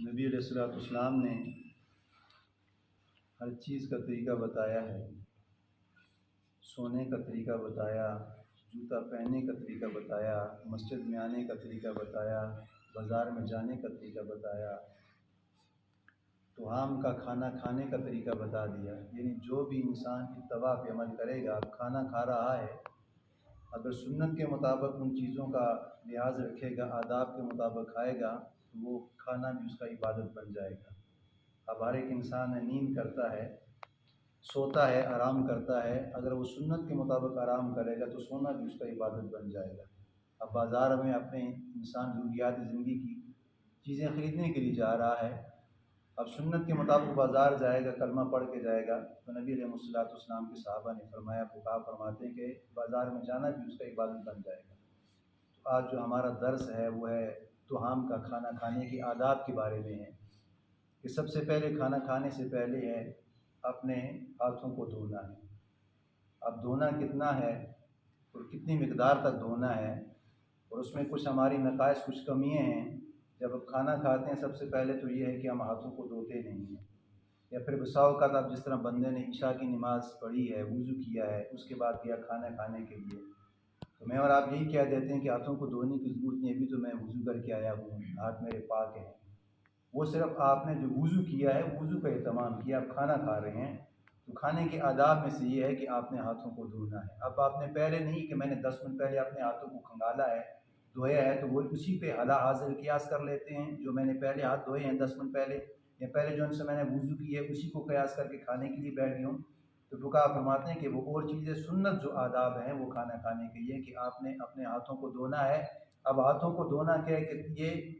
نبی علیہ السلام نے ہر چیز کا طریقہ بتایا ہے، سونے کا طریقہ بتایا، جوتا پہننے کا طریقہ بتایا، مسجد میں آنے کا طریقہ بتایا، بازار میں جانے کا طریقہ بتایا، طعام کا کھانا کھانے کا طریقہ بتا دیا۔ یعنی جو بھی انسان اتباع پہ عمل کرے گا، اب کھانا کھا رہا ہے، اگر سنت کے مطابق ان چیزوں کا لحاظ رکھے گا، آداب کے مطابق کھائے گا، تو وہ کھانا بھی اس کا عبادت بن جائے گا۔ اب ہر ایک انسان نیند کرتا ہے، سوتا ہے، آرام کرتا ہے، اگر وہ سنت کے مطابق آرام کرے گا تو سونا بھی اس کا عبادت بن جائے گا۔ اب بازار میں اپنے انسان ضروریات زندگی کی چیزیں خریدنے کے لیے جا رہا ہے، اب سنت کے مطابق بازار جائے گا، کلمہ پڑھ کے جائے گا، تو نبی علیہ السلام کے صحابہ نے فرمایا، فقہا فرماتے ہیں کہ بازار میں جانا بھی اس کا عبادت بن جائے گا۔ تو آج جو ہمارا درس ہے وہ ہے طعام کا، کھانا کھانے کے آداب کے بارے میں ہے، کہ سب سے پہلے کھانا کھانے سے پہلے ہے اپنے ہاتھوں کو دھونا ہے۔ اب دھونا کتنا ہے اور کتنی مقدار تک دھونا ہے، اور اس میں کچھ ہماری نقائص، کچھ کمیاں ہیں۔ جب ہم کھانا کھاتے ہیں سب سے پہلے تو یہ ہے کہ ہم ہاتھوں کو دھوتے نہیں ہیں، یا پھر بسا اوقات اب جس طرح بندے نے عشاء کی نماز پڑھی ہے، وضو کیا ہے، اس کے بعد گیا کھانا کھانے کے لیے، تو میں اور آپ یہی کہہ دیتے ہیں کہ ہاتھوں کو دھونے کی ضرورت نہیں، ابھی تو میں وضو کر کے آیا ہوں، ہاتھ میرے پاک ہیں۔ وہ صرف آپ نے جو وضو کیا ہے، وضو کا اہتمام کیا، آپ کھانا کھا رہے ہیں، تو کھانے کے آداب میں سے یہ ہے کہ آپ نے ہاتھوں کو دھونا ہے۔ اب آپ نے پہلے نہیں کہ میں نے 10 منٹ پہلے اپنے ہاتھوں کو کھنگالا ہے، دھویا ہے، تو وہ اسی پہ حالا حاضر قیاس کر لیتے ہیں، جو میں نے پہلے ہاتھ دھوئے ہیں 10 منٹ پہلے، یا پہلے جو ان سے میں نے وضو کی ہے اسی کو قیاس کر کے کھانے کے لیے بیٹھ گئے ہوں۔ تو فقہا فرماتے ہیں کہ وہ اور چیزیں سنت جو آداب ہیں وہ کھانا کھانے کے یہ کہ آپ نے اپنے ہاتھوں کو دھونا ہے۔ اب ہاتھوں کو دھونا کیا ہے کہ یہ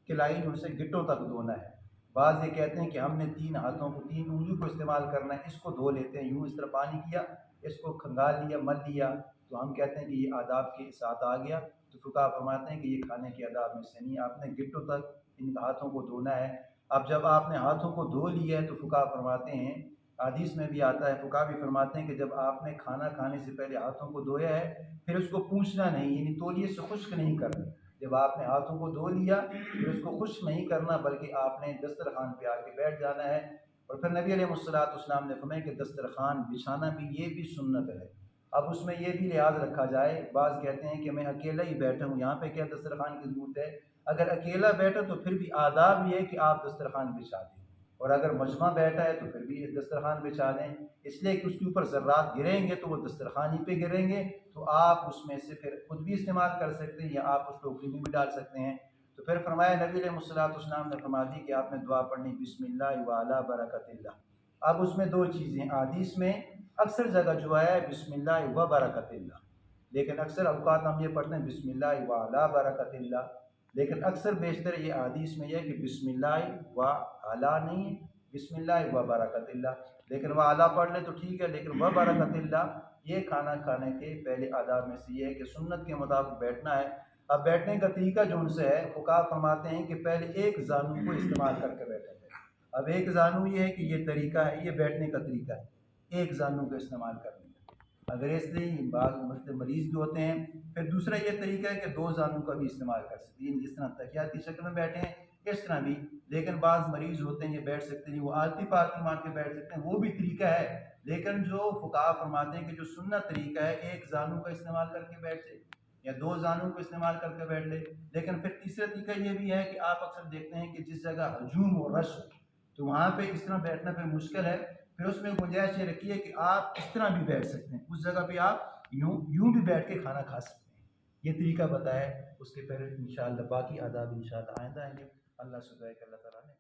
کلائی جو سے گٹوں تک دھونا ہے۔ بعض یہ کہتے ہیں کہ ہم نے 3 ہاتھوں کو، 3 انگلیوں کو استعمال کرنا ہے، اس کو دھو لیتے ہیں، یوں اس طرح پانی کیا، اس کو کھنگال لیا، مل لیا، تو ہم کہتے ہیں کہ یہ آداب کے ساتھ آ گیا۔ تو فقہا فرماتے ہیں کہ یہ کھانے کے آداب میں سے نہیں، آپ نے گٹوں تک ان ہاتھوں کو دھونا ہے۔ اب جب آپ نے ہاتھوں کو دھو لیا ہے تو فقہا فرماتے ہیں، حدیث میں بھی آتا ہے، فقہا بھی فرماتے ہیں کہ جب آپ نے کھانا کھانے سے پہلے ہاتھوں کو دھویا ہے، پھر اس کو پوچھنا نہیں، یعنی تولیے سے خشک نہیں کرنا۔ جب آپ نے ہاتھوں کو دھو لیا پھر اس کو خشک نہیں کرنا، بلکہ آپ نے دسترخوان پہ آ کے بیٹھ جانا ہے۔ اور پھر نبی علیہ السلام نے فرمایا کہ دسترخوان بچھانا بھی یہ بھی سنت ہے۔ اب اس میں یہ بھی لحاظ رکھا جائے، بعض کہتے ہیں کہ میں اکیلا ہی بیٹھا ہوں، یہاں پہ کیا دسترخوان کی ضرورت ہے؟ اگر اکیلا بیٹھا تو پھر بھی آداب یہ ہے کہ آپ دسترخوان بچھا دیں، اور اگر مجمع بیٹھا ہے تو پھر بھی دسترخوان بچھا دیں، اس لیے کہ اس کے اوپر ذرات گریں گے تو وہ دسترخوان ہی پہ گریں گے، تو آپ اس میں سے پھر خود بھی استعمال کر سکتے ہیں، یا آپ اس ٹوکری میں بھی ڈال سکتے ہیں۔ تو پھر فرمایا نبی علیہ السلام نے فرما دی کہ آپ نے دعا پڑھنی، بسم اللہ وعلی برکت اللہ۔ اب اس میں 2 چیزیں، حدیث میں اکثر جگہ جو ہے بسم اللہ و برکت اللہ، لیکن اکثر اوقات ہم یہ پڑھتے ہیں بسم اللہ وعلی برکت اللہ، لیکن اکثر بیشتر یہ حدیث میں یہ ہے کہ بسم اللہ و علی نہیں، بسم اللہ و برکت اللہ، لیکن وہ اعلیٰ پڑھ لیں تو ٹھیک ہے، لیکن و برکت اللہ یہ کھانا کھانے کے پہلے آداب میں سے یہ ہے کہ سنت کے مطابق بیٹھنا ہے۔ اب بیٹھنے کا طریقہ جو ان سے ہے، فقہا فرماتے ہیں کہ پہلے ایک زانو کو استعمال کر کے بیٹھا جائے۔ اب ایک زانو یہ ہے کہ یہ طریقہ ہے، یہ بیٹھنے کا طریقہ ہے، ایک زانو کو استعمال کرنے کا۔ اگر اس لیے بعض مریض بھی ہوتے ہیں، پھر دوسرا یہ طریقہ ہے کہ 2 زانو کا بھی استعمال کر سکتے ہیں، جس طرح تکیاتی شکل میں بیٹھے ہیں اس طرح بھی، لیکن بعض مریض ہوتے ہیں یہ بیٹھ سکتے نہیں، وہ آلتی پالتی مان کے بیٹھ سکتے ہیں، وہ بھی طریقہ ہے، لیکن جو فقہا فرماتے ہیں کہ جو سنت طریقہ ہے ایک زانو کا استعمال کر کے بیٹھ جائے، یا 2 زانوں کو استعمال کر کے بیٹھ لے۔ لیکن پھر تیسرا طریقہ یہ بھی ہے کہ آپ اکثر دیکھتے ہیں کہ جس جگہ ہجوم اور رش ہو تو وہاں پہ اس طرح بیٹھنا پہ مشکل ہے، پھر اس میں گنجائش یہ رکھی ہے کہ آپ اس طرح بھی بیٹھ سکتے ہیں، اس جگہ پہ آپ یوں بھی بیٹھ کے کھانا کھا سکتے ہیں، یہ طریقہ بتایا ہے۔ اس کے پھر انشاءاللہ باقی آداب انشاءاللہ آئندہ آئیں گے۔ اللہ سے دعا ہے کہ اللہ تعالیٰ نے